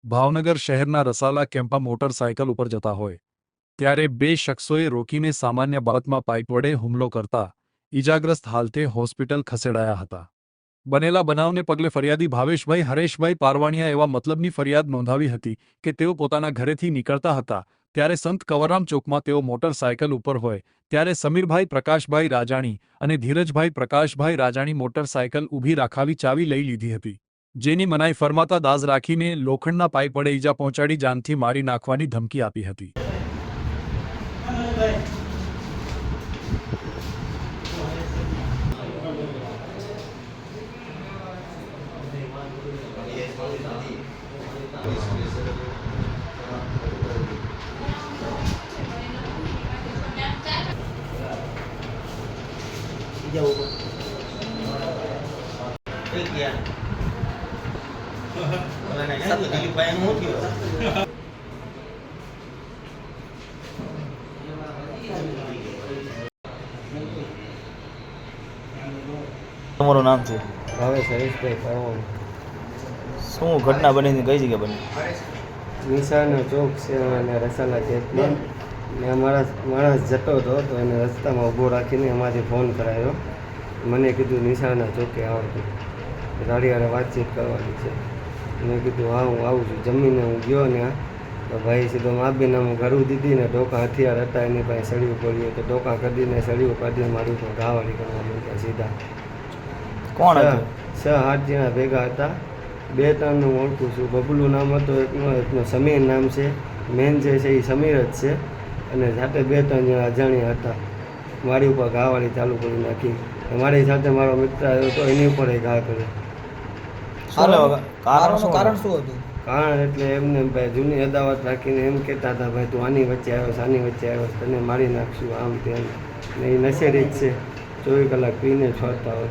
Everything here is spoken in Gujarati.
ભાવનગર શહેરના રસાલા કેમ્પમાં મોટરસાયકલ ઉપર જતા હોય ત્યારે બે શખ્સોએ રોકીને સામાન્ય બાબતમાં પાઇપ વડે હુમલો કરતા ઈજાગ્રસ્ત હાલતે હોસ્પિટલ ખસેડાયા હતા। બનેલા બનાવને પગલે ફરિયાદી ભાવેશભાઈ હરેશભાઈ પારવાણિયા એવા મતલબની ફરિયાદ નોંધાવી હતી કે તેઓ પોતાના ઘરેથી નીકળતા હતા ત્યારે સંત કંવરરામ ચોકમાં તેઓ મોટરસાયકલ ઉપર હોય ત્યારે સમીરભાઈ પ્રકાશભાઈ રાજાણી અને ધીરજભાઈ પ્રકાશભાઈ રાજાણી મોટરસાયકલ ઊભી રાખાવી ચાવી લઈ લીધી હતી, જેની મનાઈ ફરમાતા દાઝ રાખીને લોખંડના પાઇપ વડે ઈજા પહોંચાડી જાનથી મારી નાખવાની ધમકી આપી હતી। તમારું નામ છે? ભાવેશ હરેશભાઈ પારવાણી। શું ઘટના બની હતી? કઈ જગ્યાએ બની? નિશાનો ચોક છે અને રસાલા કેમ્પમાં ને માણસ જતો હતો તો એને રસ્તામાં ઊભો રાખીને એમાંથી ફોન કરાયો। મને કીધું નિશાના ચોકે આવતું, ગાડી વાળે વાતચીત કરવાની છે। મેં કીધું હા હું આવું છું। જમીને હું ગયો ને તો ભાઈ સીધો માપીને હું ઘરું દીધી ને ડોકા હથિયાર હતા એની પાસે સળિયું પડ્યું તો ડોકા કાઢીને સળિયું કાઢીને મારી ઉપર ઘાવાળી કરવા માંડ્યા સીધા। કોણ હતું? 6-8 જણા ભેગા હતા। 2-3 હું ઓળખું છું। બબલું નામ હતો એકનો સમીર નામ છે, મેન જે છે એ સમીર જ છે અને સાથે 2-3 જણા અજાણ્યા હતા। મારી ઉપર ઘાવાળી ચાલુ કરી નાખી। મારી સાથે મારો મિત્ર આવ્યો તો એની ઉપર ઘા કર્યો। કારણ શું હતું? કારણ એટલે એમને ભાઈ જૂની અદાવત રાખીને એમ કહેતા હતા ભાઈ તું આની વચ્ચે આવ્યો છે, આની વચ્ચે આવ્યો છે, તને મારી નાખશું આમ તેમ ને એ નશેરી જ છે, 24 કલાક પીને છોડતા હોય।